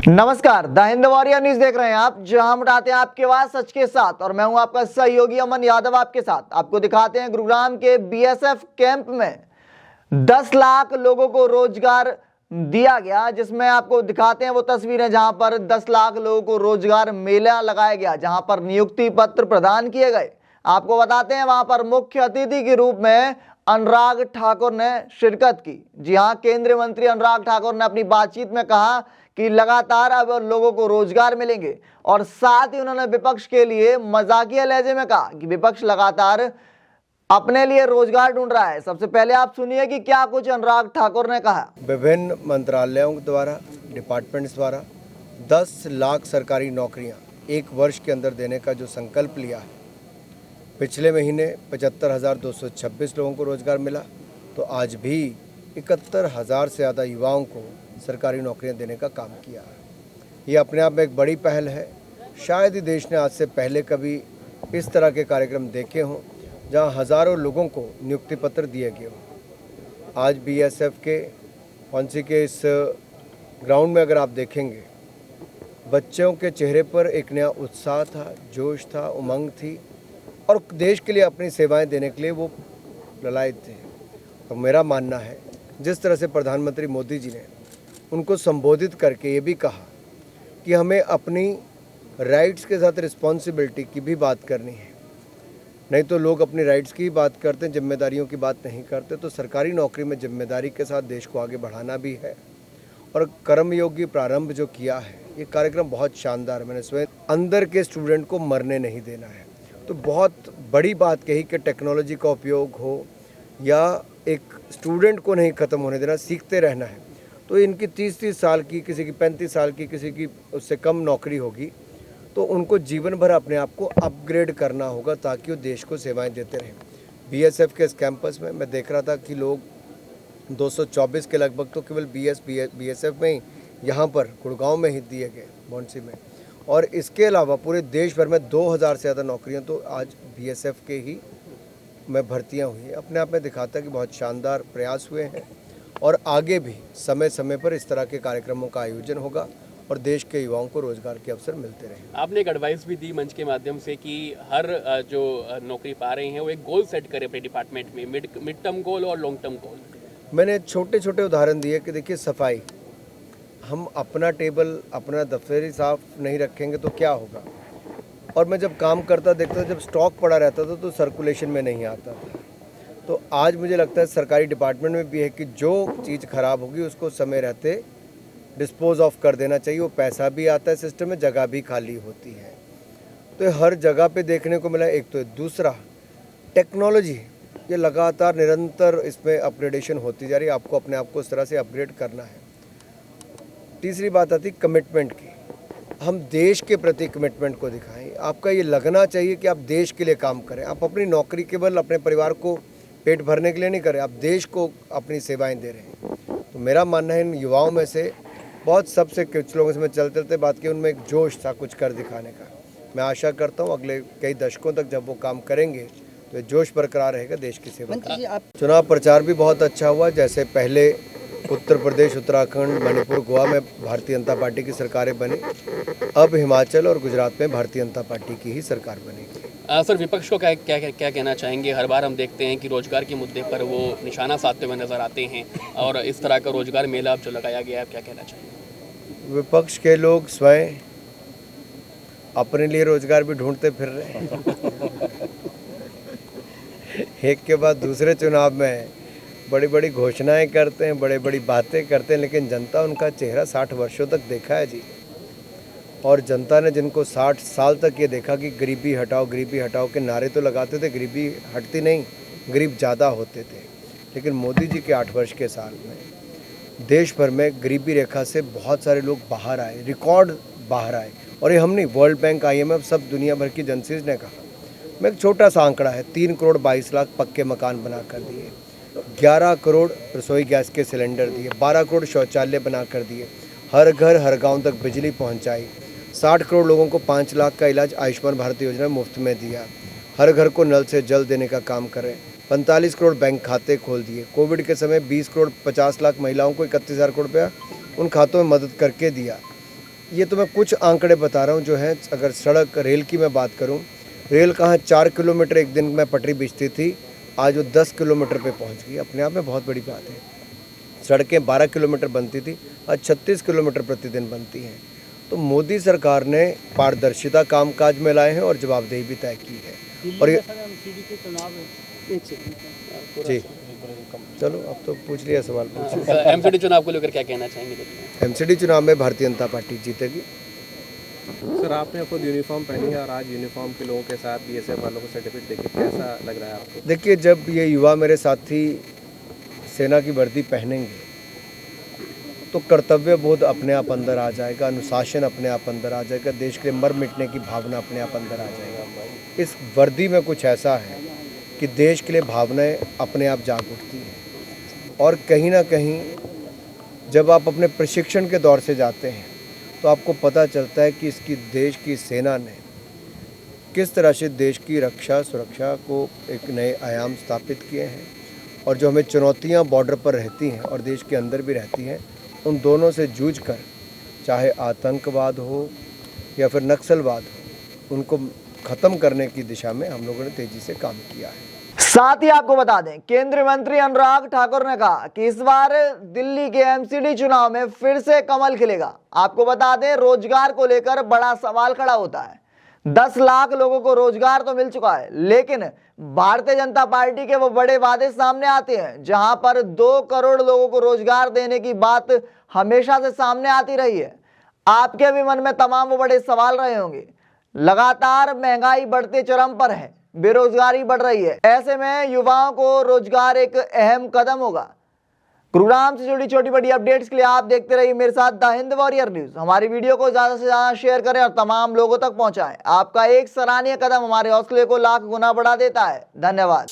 नमस्कार, the Hind warrior news देख रहे हैं आप, जहां हम उठाते हैं आपकी आवाज सच के साथ। और मैं हूं आपका सहयोगी अमन यादव आपके साथ। आपको दिखाते हैं गुरुग्राम के बीएसएफ कैंप में 10 लाख लोगों को रोजगार दिया गया, जिसमें आपको दिखाते हैं वो तस्वीरें जहां पर 10 लाख लोगों को रोजगार मेला लगाया गया, जहां पर नियुक्ति पत्र प्रदान किए गए। आपको बताते हैं वहां पर मुख्य अतिथि के रूप में अनुराग ठाकुर ने शिरकत की। जी हां, केंद्रीय मंत्री अनुराग ठाकुर ने अपनी बातचीत में कहा कि लगातार अब लोगों को रोजगार मिलेंगे, और साथ ही उन्होंने विपक्ष के लिए मजाकिया लहजे में कहा कि विपक्ष लगातार अपने लिए रोजगार ढूंढ रहा है। सबसे पहले आप सुनिए कि क्या कुछ अनुराग ठाकुर ने कहा। विभिन्न मंत्रालयों द्वारा, डिपार्टमेंट्स द्वारा 10 लाख सरकारी नौकरियां एक वर्ष के अंदर देने का जो संकल्प लिया है, पिछले महीने 75,226 लोगों को रोजगार मिला, तो आज भी 71,000 से ज़्यादा युवाओं को सरकारी नौकरियां देने का काम किया है। ये अपने आप में एक बड़ी पहल है। शायद ही देश ने आज से पहले कभी इस तरह के कार्यक्रम देखे हों जहां हज़ारों लोगों को नियुक्ति पत्र दिए गए हों। आज बीएसएफ के फौजी के इस ग्राउंड में अगर आप देखेंगे, बच्चों के चेहरे पर एक नया उत्साह था, जोश था, उमंग थी, और देश के लिए अपनी सेवाएं देने के लिए वो ललायत थे। और मेरा मानना है, जिस तरह से प्रधानमंत्री मोदी जी ने उनको संबोधित करके ये भी कहा कि हमें अपनी राइट्स के साथ रिस्पॉन्सिबिलिटी की भी बात करनी है। नहीं तो लोग अपनी राइट्स की बात करते हैं, जिम्मेदारियों की बात नहीं करते। तो सरकारी नौकरी में जिम्मेदारी के साथ देश को आगे बढ़ाना भी है। और कर्मयोगी प्रारंभ जो किया है, ये कार्यक्रम बहुत शानदार। मैंने स्वयं अंदर के स्टूडेंट को मरने नहीं देना है। तो बहुत बड़ी बात कही कि टेक्नोलॉजी का उपयोग हो या एक स्टूडेंट को नहीं ख़त्म होने देना, सीखते रहना है। तो इनकी 30-30 साल की, किसी की 35 साल की, किसी की उससे कम नौकरी होगी, तो उनको जीवन भर अपने आप को अपग्रेड करना होगा ताकि वो देश को सेवाएं देते रहें। बीएसएफ के इस कैंपस में मैं देख रहा था कि लोग 224 के लगभग तो केवल बीएसएफ में ही यहाँ पर गुड़गांव में ही दिए गए, बौंसी में। और इसके अलावा पूरे देश भर में 2000 से ज़्यादा नौकरियाँ तो आज बीएसएफ के ही में भर्तियाँ हुई हैं। अपने आप में दिखाता है कि बहुत शानदार प्रयास हुए हैं, और आगे भी समय समय पर इस तरह के कार्यक्रमों का आयोजन होगा और देश के युवाओं को रोजगार के अवसर मिलते रहेंगे। आपने एक एडवाइस भी दी मंच के माध्यम से कि हर जो नौकरी पा रहे हैं वो एक गोल सेट करें अपने डिपार्टमेंट में, मिड टर्म गोल और लॉन्ग टर्म गोल। मैंने छोटे छोटे उदाहरण दिए कि देखिए, सफाई, हम अपना टेबल, अपना दफ्तर साफ नहीं रखेंगे तो क्या होगा। और मैं जब काम करता देखता था, जब स्टॉक पड़ा रहता था तो सर्कुलेशन में नहीं आता था। तो आज मुझे लगता है सरकारी डिपार्टमेंट में भी है कि जो चीज़ खराब होगी उसको समय रहते डिस्पोज ऑफ कर देना चाहिए। वो पैसा भी आता है सिस्टम में, जगह भी खाली होती है। तो ये हर जगह पे देखने को मिला। एक तो दूसरा, टेक्नोलॉजी, ये लगातार निरंतर इसमें अपग्रेडेशन होती जा रही है। आपको अपने आप को उस तरह से अपग्रेड करना है। तीसरी बात आती कमिटमेंट की। हम देश के प्रति कमिटमेंट को दिखाएं। आपका ये लगना चाहिए कि आप देश के लिए काम करें। आप अपनी नौकरी केवल अपने परिवार को पेट भरने के लिए नहीं करें, आप देश को अपनी सेवाएं दे रहे हैं। तो मेरा मानना है, इन युवाओं में से बहुत सबसे कुछ लोगों से मैं चलते चलते बात की, उनमें एक जोश था कुछ कर दिखाने का। मैं आशा करता हूं अगले कई दशकों तक जब वो काम करेंगे तो ये जोश बरकरार रहेगा देश की सेवा का। चुनाव प्रचार भी बहुत अच्छा हुआ। जैसे पहले उत्तर प्रदेश, उत्तराखंड, मणिपुर, गोवा में भारतीय जनता पार्टी की सरकारें बनी, अब हिमाचल और गुजरात में भारतीय जनता पार्टी की ही सरकार बनेगी। सर, विपक्ष को क्या कहना चाहेंगे? हर बार हम देखते हैं कि रोजगार के मुद्दे पर वो निशाना साधते हुए नजर आते हैं, और इस तरह का रोजगार मेला जो लगाया गया है, क्या कहना चाहेंगे? विपक्ष के लोग स्वयं अपने लिए रोजगार भी ढूंढते फिर रहे हैं। एक के बाद दूसरे चुनाव में बड़ी बड़ी घोषणाएं करते हैं, बड़ी बड़ी बातें करते हैं, लेकिन जनता उनका चेहरा 60 वर्षों तक देखा है जी। और जनता ने जिनको 60 साल तक ये देखा कि गरीबी हटाओ के नारे तो लगाते थे, गरीबी हटती नहीं, गरीब ज़्यादा होते थे। लेकिन मोदी जी के 8 वर्ष के साल में देश भर में गरीबी रेखा से बहुत सारे लोग बाहर आए, रिकॉर्ड बाहर आए। और ये हम नहीं, वर्ल्ड बैंक, IMF, सब दुनिया भर की एजेंसीज ने कहा। मैं एक छोटा सा आंकड़ा है, 3 करोड़ 22 लाख पक्के मकान बना कर दिए, 11 करोड़ रसोई गैस के सिलेंडर दिए, 12 करोड़ शौचालय बना कर दिए, हर घर हर गाँव तक बिजली पहुँचाई, 60 करोड़ लोगों को 5 लाख का इलाज आयुष्मान भारत योजना मुफ्त में दिया, हर घर को नल से जल देने का काम करें, 45 करोड़ बैंक खाते खोल दिए। कोविड के समय 20 करोड़ 50 लाख महिलाओं को 31,000 करोड़ रुपया उन खातों में मदद करके दिया। ये तो मैं कुछ आंकड़े बता रहा हूँ जो हैं। अगर सड़क रेल की मैं बात करूँ, रेल कहाँ 4 किलोमीटर एक दिन में पटरी बिछती थी, आज वो 10 किलोमीटर पे पहुँच गई। अपने आप में बहुत बड़ी बात है। सड़कें 12 किलोमीटर बनती थी, आज 36 किलोमीटर प्रतिदिन बनती हैं। तो मोदी सरकार ने पारदर्शिता कामकाज में लाए हैं और जवाबदेही भी तय की है। और ये जी चलो अब तो पूछ लिया सवाल। एमसीडी चुनाव को लेकर क्या कहना चाहेंगे? एमसीडी चुनाव में भारतीय जनता पार्टी जीतेगी। सर, आपने खुद यूनिफॉर्म पहनी है और आज यूनिफॉर्म के लोगों के साथ बीएसएफ वालों को सर्टिफिकेट देके कैसा लग रहा है आपको? देखिए, जब ये युवा मेरे साथी सेना की वर्दी पहनेंगे तो कर्तव्य बोध अपने आप अंदर आ जाएगा, अनुशासन अपने आप अंदर आ जाएगा, देश के लिए मर मिटने की भावना अपने आप अंदर आ जाएगा। इस वर्दी में कुछ ऐसा है कि देश के लिए भावनाएं अपने आप जाग उठती हैं। और कहीं ना कहीं जब आप अपने प्रशिक्षण के दौर से जाते हैं तो आपको पता चलता है कि इसकी देश की सेना ने किस तरह से देश की रक्षा सुरक्षा को एक नए आयाम स्थापित किए हैं। और जो हमें चुनौतियां बॉर्डर पर रहती हैं और देश के अंदर भी रहती हैं, उन दोनों से जूझकर, चाहे आतंकवाद हो या फिर नक्सलवाद हो, उनको ख़त्म करने की दिशा में हम लोगों ने तेज़ी से काम किया है। साथ ही आपको बता दें, केंद्रीय मंत्री अनुराग ठाकुर ने कहा कि इस बार दिल्ली के एमसीडी चुनाव में फिर से कमल खिलेगा। आपको बता दें, रोजगार को लेकर बड़ा सवाल खड़ा होता है। 10 लाख लोगों को रोजगार तो मिल चुका है, लेकिन भारतीय जनता पार्टी के वो बड़े वादे सामने आते हैं जहां पर 2 करोड़ लोगों को रोजगार देने की बात हमेशा से सामने आती रही है। आपके भी मन में तमाम वो बड़े सवाल रहे होंगे। लगातार महंगाई बढ़ते चरम पर है, बेरोजगारी बढ़ रही है। ऐसे में युवाओं को रोजगार एक अहम कदम होगा। गुरुग्राम से जुड़ी छोटी बड़ी अपडेट्स के लिए आप देखते रहिए मेरे साथ द हिंद वॉरियर न्यूज। हमारी वीडियो को ज्यादा से ज्यादा शेयर करें और तमाम लोगों तक पहुंचाएं। आपका एक सराहनीय कदम हमारे हौसले को लाख गुना बढ़ा देता है। धन्यवाद।